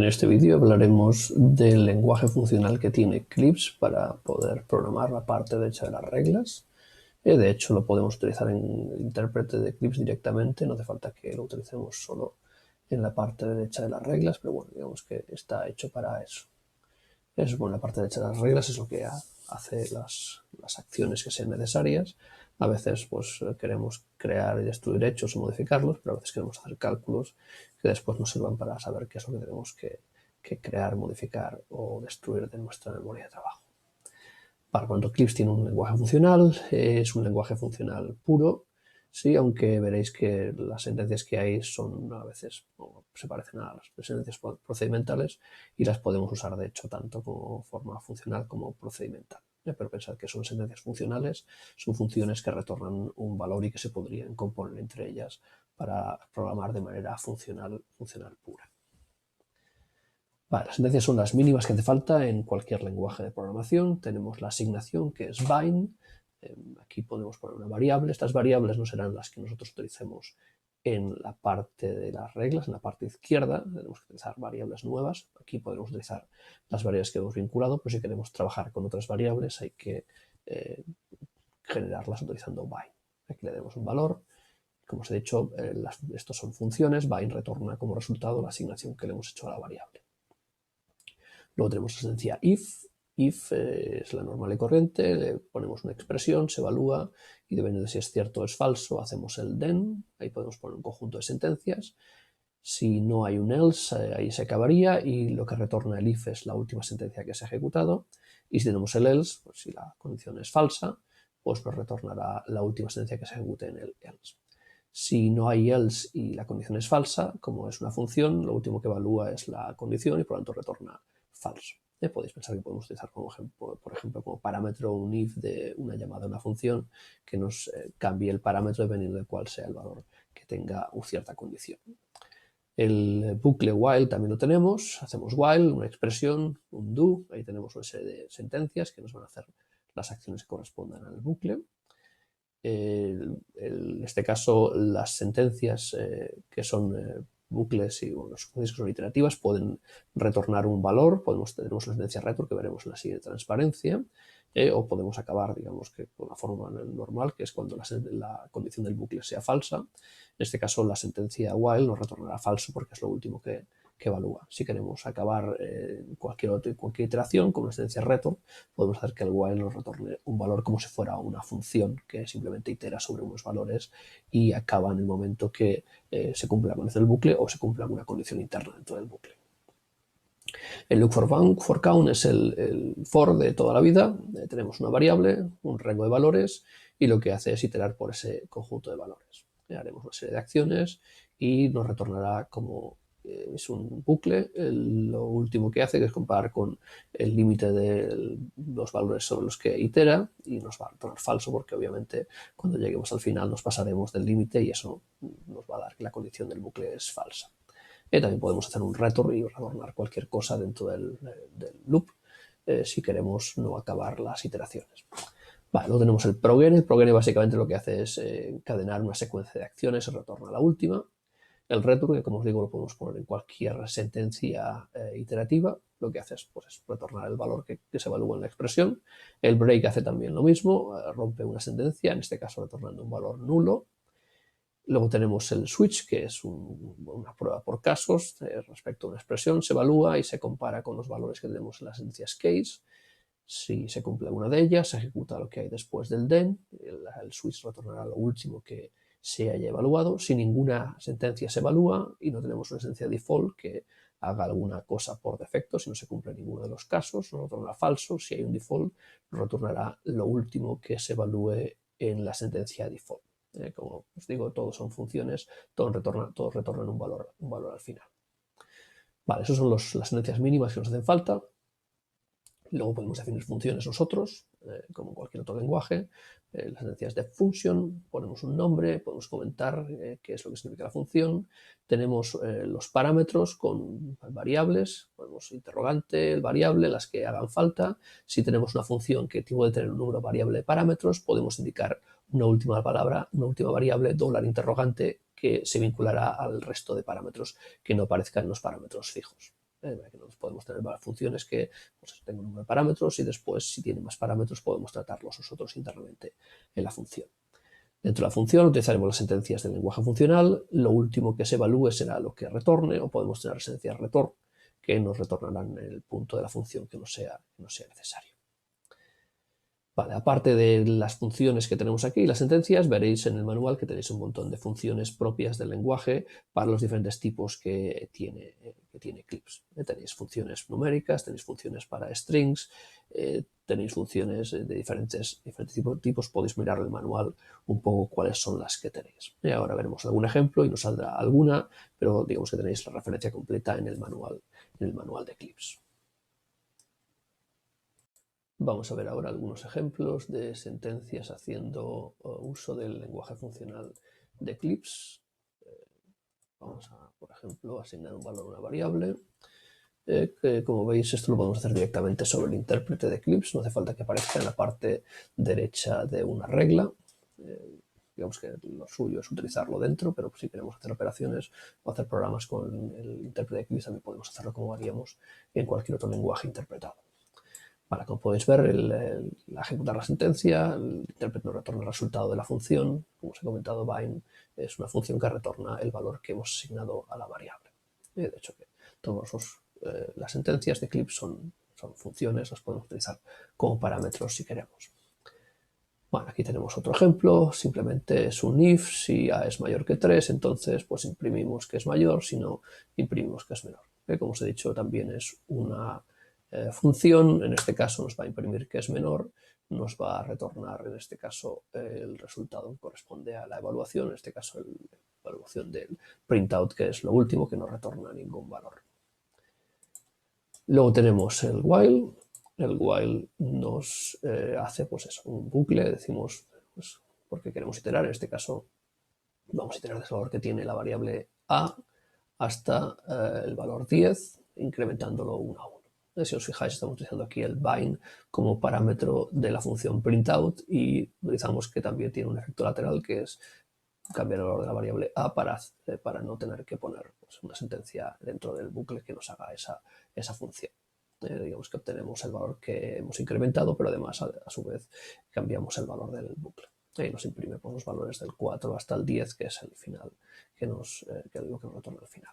En este vídeo hablaremos del lenguaje funcional que tiene Eclipse para poder programar la parte derecha de las reglas. De hecho, lo podemos utilizar en el intérprete de Eclipse directamente, no hace falta que lo utilicemos solo en la parte derecha de las reglas, pero bueno, digamos que está hecho para eso. La parte derecha de las reglas es lo que hace las acciones que sean necesarias. A veces pues queremos crear y destruir hechos o modificarlos, pero a veces queremos hacer cálculos que después nos sirvan para saber qué es lo que tenemos que crear, modificar o destruir de nuestra memoria de trabajo. Para cuando Eclipse tiene un lenguaje funcional, es un lenguaje funcional puro, sí, aunque veréis que las sentencias que hay son a veces se parecen a las sentencias procedimentales y las podemos usar de hecho tanto como forma funcional como procedimental. Pero pensad que son sentencias funcionales, son funciones que retornan un valor y que se podrían componer entre ellas para programar de manera funcional pura. Vale, las sentencias son las mínimas que hace falta en cualquier lenguaje de programación. Tenemos la asignación, que es bind. Aquí podemos poner una variable. Estas variables no serán las que nosotros utilicemos en la parte de las reglas, en la parte izquierda. Tenemos que utilizar variables nuevas. Aquí podemos utilizar las variables que hemos vinculado, pero si queremos trabajar con otras variables hay que generarlas utilizando bind. Aquí le damos un valor. Como os he dicho, estos son funciones. Bind retorna como resultado la asignación que le hemos hecho a la variable. Luego tenemos la sentencia if. If es la normal y corriente, le ponemos una expresión, se evalúa y dependiendo de si es cierto o es falso, hacemos el then. Ahí podemos poner un conjunto de sentencias. Si no hay un else, ahí se acabaría y lo que retorna el if es la última sentencia que se ha ejecutado. Y si tenemos el else, pues si la condición es falsa, pues nos retornará la última sentencia que se ejecute en el else. Si no hay else y la condición es falsa, como es una función, lo último que evalúa es la condición y por lo tanto retorna falso. Podéis pensar que podemos utilizar como ejemplo, por ejemplo, como parámetro un if de una llamada a una función que nos cambie el parámetro dependiendo de cuál sea el valor que tenga cierta condición. El bucle while también lo tenemos. Hacemos while, una expresión, un do. Ahí tenemos una serie de sentencias que nos van a hacer las acciones que correspondan al bucle. En este caso, las sentencias que son bucles y las funciones que son iterativas pueden retornar un valor. Tenemos la sentencia return que veremos en la siguiente transparencia, o podemos acabar, digamos, que con la forma normal, que es cuando la condición del bucle sea falsa. En este caso, la sentencia while nos retornará falso porque es lo último que evalúa. Si queremos acabar cualquier iteración con una sentencia return, podemos hacer que el while nos retorne un valor como si fuera una función que simplemente itera sobre unos valores y acaba en el momento que se cumpla la condición del bucle o se cumpla una condición interna dentro del bucle. El look for count es el for de toda la vida. Tenemos una variable, un rango de valores y lo que hace es iterar por ese conjunto de valores. Haremos una serie de acciones y nos retornará como es un bucle. Lo último que hace es comparar con el límite de los valores sobre los que itera y nos va a retornar falso porque obviamente cuando lleguemos al final nos pasaremos del límite y eso nos va a dar que la condición del bucle es falsa. También podemos hacer un return y retornar cualquier cosa dentro del loop si queremos no acabar las iteraciones. Vale, luego tenemos el progene. El progene básicamente lo que hace es encadenar una secuencia de acciones y retorna la última. El return, que como os digo lo podemos poner en cualquier sentencia iterativa, lo que hace es retornar el valor que se evalúa en la expresión. El break hace también lo mismo, rompe una sentencia, en este caso retornando un valor nulo. Luego tenemos el switch, que es una prueba por casos respecto a una expresión. Se evalúa y se compara con los valores que tenemos en las sentencias case. Si se cumple una de ellas, se ejecuta lo que hay después del then. El switch retornará lo último que se haya evaluado. Si ninguna sentencia se evalúa y no tenemos una sentencia default que haga alguna cosa por defecto, si no se cumple ninguno de los casos, nos retornará falso. Si hay un default, nos retornará lo último que se evalúe en la sentencia default. Como os digo, todos son funciones, todos retornan un valor al final. Vale, esas son las sentencias mínimas que nos hacen falta. Luego podemos definir funciones nosotros, como en cualquier otro lenguaje. Las sentencias de function, ponemos un nombre, podemos comentar qué es lo que significa la función. Tenemos los parámetros con variables, ponemos interrogante, el variable, las que hagan falta. Si tenemos una función que puede tener un número variable de parámetros, podemos indicar una última variable, $interrogante, que se vinculará al resto de parámetros que no aparezcan en los parámetros fijos. Que no podemos tener funciones que pues, tengan un número de parámetros y después, si tienen más parámetros, podemos tratarlos nosotros internamente en la función. Dentro de la función utilizaremos las sentencias del lenguaje funcional. Lo último que se evalúe será lo que retorne, o podemos tener sentencias return que nos retornarán el punto de la función que no sea necesario. Vale, aparte de las funciones que tenemos aquí, las sentencias, veréis en el manual que tenéis un montón de funciones propias del lenguaje para los diferentes tipos que tiene Eclipse. Tenéis funciones numéricas, tenéis funciones para strings, tenéis funciones de diferentes tipos. Podéis mirar en el manual un poco cuáles son las que tenéis. Y ahora veremos algún ejemplo y nos saldrá alguna, pero digamos que tenéis la referencia completa en el manual de Eclipse. Vamos a ver ahora algunos ejemplos de sentencias haciendo uso del lenguaje funcional de Eclipse. Vamos a, por ejemplo, asignar un valor a una variable. Que, como veis, esto lo podemos hacer directamente sobre el intérprete de Eclipse. No hace falta que aparezca en la parte derecha de una regla. Digamos que lo suyo es utilizarlo dentro, pero si queremos hacer operaciones o hacer programas con el intérprete de Eclipse, también podemos hacerlo como haríamos en cualquier otro lenguaje interpretado. Vale, como podéis ver, al ejecutar la sentencia, el intérprete nos retorna el resultado de la función. Como os he comentado, bind es una función que retorna el valor que hemos asignado a la variable. De hecho, que todas las sentencias de Eclipse son funciones, las podemos utilizar como parámetros si queremos. Bueno, aquí tenemos otro ejemplo, simplemente es un if, si a es mayor que 3, entonces pues imprimimos que es mayor, si no, imprimimos que es menor. Como os he dicho, también es una función, en este caso nos va a imprimir que es menor, nos va a retornar en este caso el resultado que corresponde a la evaluación, en este caso la evaluación del printout, que es lo último, que no retorna ningún valor. Luego tenemos el while. El while nos hace pues eso, un bucle, decimos pues, porque queremos iterar, en este caso vamos a iterar desde el valor que tiene la variable a hasta el valor 10, incrementándolo 1 a 1. Si os fijáis, estamos utilizando aquí el bind como parámetro de la función printout y utilizamos que también tiene un efecto lateral que es cambiar el valor de la variable a para no tener que poner pues, una sentencia dentro del bucle que nos haga esa función. Digamos que obtenemos el valor que hemos incrementado, pero además a su vez cambiamos el valor del bucle. Y nos imprime pues, los valores del 4 hasta el 10, que es el final, que es lo que nos retorna al final.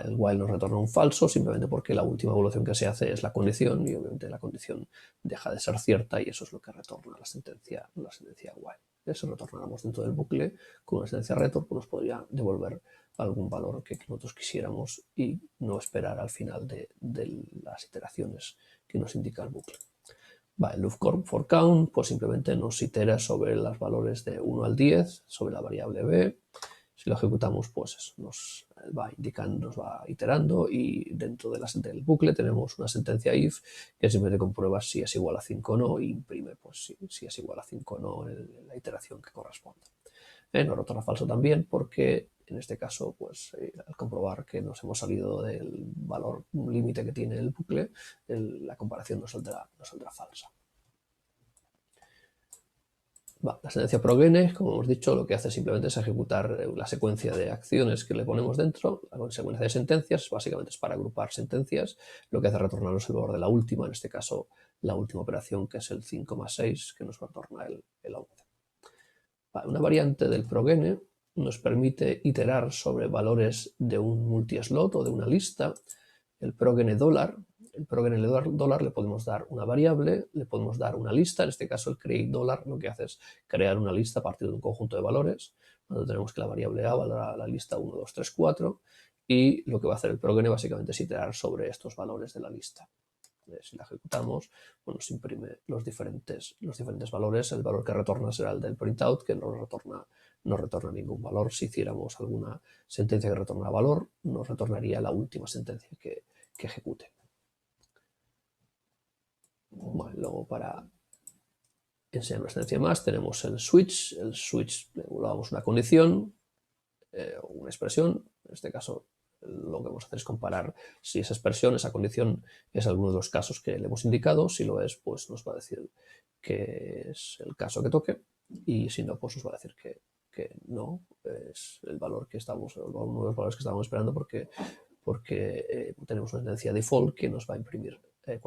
El while nos retorna un falso simplemente porque la última evaluación que se hace es la condición y obviamente la condición deja de ser cierta y eso es lo que retorna la sentencia while. Eso retornáramos dentro del bucle con una sentencia return, pues nos podría devolver algún valor que nosotros quisiéramos y no esperar al final de las iteraciones que nos indica el bucle. El loop for count pues simplemente nos itera sobre los valores de 1 al 10 sobre la variable b. Si lo ejecutamos, pues nos va indicando, nos va iterando y dentro del bucle tenemos una sentencia if que simplemente comprueba si es igual a 5 o no y imprime pues, si es igual a 5 o no en la iteración que corresponda. Nos retorna falso también porque en este caso, pues al comprobar que nos hemos salido del valor límite que tiene el bucle, la comparación nos saldrá falsa. La sentencia progene, como hemos dicho, lo que hace simplemente es ejecutar la secuencia de acciones que le ponemos dentro. La secuencia de sentencias básicamente es para agrupar sentencias, lo que hace retornarnos el valor de la última, en este caso la última operación, que es el 5 más 6, que nos retorna el 11. Una variante del progene nos permite iterar sobre valores de un multi-slot o de una lista. El progene $, le podemos dar una variable, le podemos dar una lista, en este caso el create $, lo que hace es crear una lista a partir de un conjunto de valores, donde tenemos que la variable a valdrá la lista 1, 2, 3, 4, y lo que va a hacer el progene básicamente es iterar sobre estos valores de la lista. Si la ejecutamos, pues nos imprime los diferentes valores. El valor que retorna será el del printout, que no retorna ningún valor. Si hiciéramos alguna sentencia que retorna valor, nos retornaría la última sentencia que ejecute. Luego, para enseñar una sentencia más, tenemos el switch. El switch le damos una condición o una expresión. En este caso, lo que vamos a hacer es comparar si esa expresión, esa condición es alguno de los casos que le hemos indicado. Si lo es, pues nos va a decir que es el caso que toque y si no, pues nos va a decir que no es el valor que estamos, uno de los valores que estábamos esperando porque porque tenemos una sentencia default que nos va a imprimir en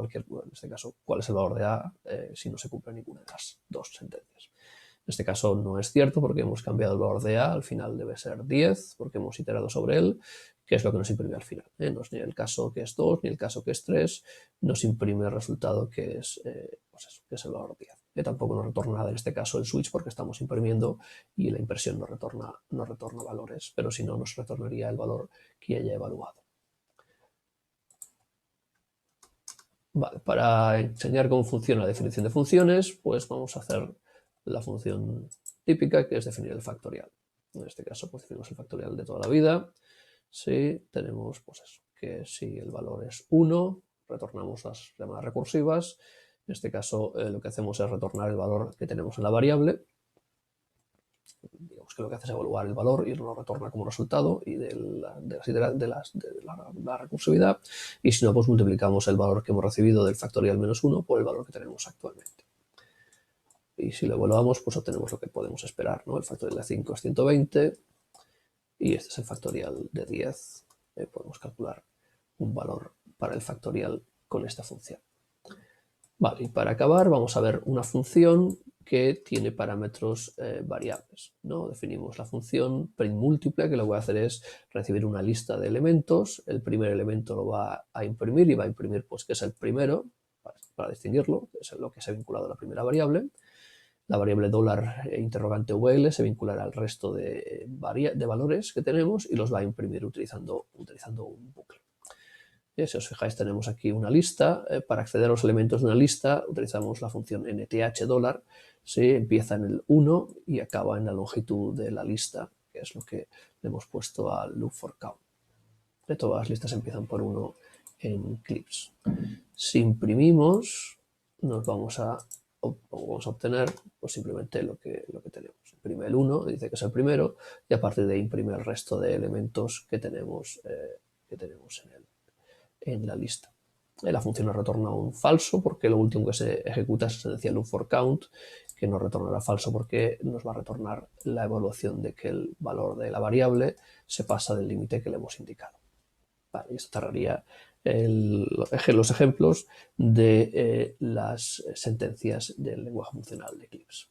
este caso, cuál es el valor de A si no se cumple ninguna de las dos sentencias. En este caso no es cierto porque hemos cambiado el valor de A, al final debe ser 10 porque hemos iterado sobre él, que es lo que nos imprime al final. No es ni el caso que es 2 ni el caso que es 3, nos imprime el resultado que es, pues eso, que es el valor 10. Tampoco nos retorna nada en este caso el switch porque estamos imprimiendo y la impresión nos retorna valores, pero si no nos retornaría el valor que haya evaluado. Vale, para enseñar cómo funciona la definición de funciones, pues vamos a hacer la función típica, que es definir el factorial. En este caso, pues definimos el factorial de toda la vida. Si tenemos, pues eso, que si el valor es 1, retornamos las llamadas recursivas. En este caso, lo que hacemos es retornar el valor que tenemos en la variable. Digamos que lo que hace es evaluar el valor y lo retorna como resultado y de la recursividad. Y si no, pues multiplicamos el valor que hemos recibido del factorial menos 1 por el valor que tenemos actualmente. Y si lo evaluamos, pues obtenemos lo que podemos esperar, ¿no? El factorial de 5 es 120 y este es el factorial de 10. Podemos calcular un valor para el factorial con esta función. Vale, y para acabar vamos a ver una función que tiene parámetros variables, ¿no? Definimos la función print múltiple, que lo que va a hacer es recibir una lista de elementos. El primer elemento lo va a imprimir y va a imprimir, pues, que es el primero, para distinguirlo, que es lo que se ha vinculado a la primera variable. La variable $interrogante VL se vinculará al resto de valores que tenemos y los va a imprimir utilizando un bucle. Si os fijáis, tenemos aquí una lista. Para acceder a los elementos de una lista utilizamos la función nth$. Empieza en el 1 y acaba en la longitud de la lista, que es lo que le hemos puesto al loop for count. Todas las listas empiezan por 1 en Eclipse. Si imprimimos, nos vamos a obtener pues simplemente lo que tenemos. Imprime el 1, dice que es el primero, y a partir de ahí imprime el resto de elementos que tenemos en la lista. La función nos retorna un falso porque lo último que se ejecuta es la sentencia loop for count, que nos retornará falso porque nos va a retornar la evaluación de que el valor de la variable se pasa del límite que le hemos indicado. Vale, esto cerraría los ejemplos de las sentencias del lenguaje funcional de Eclipse.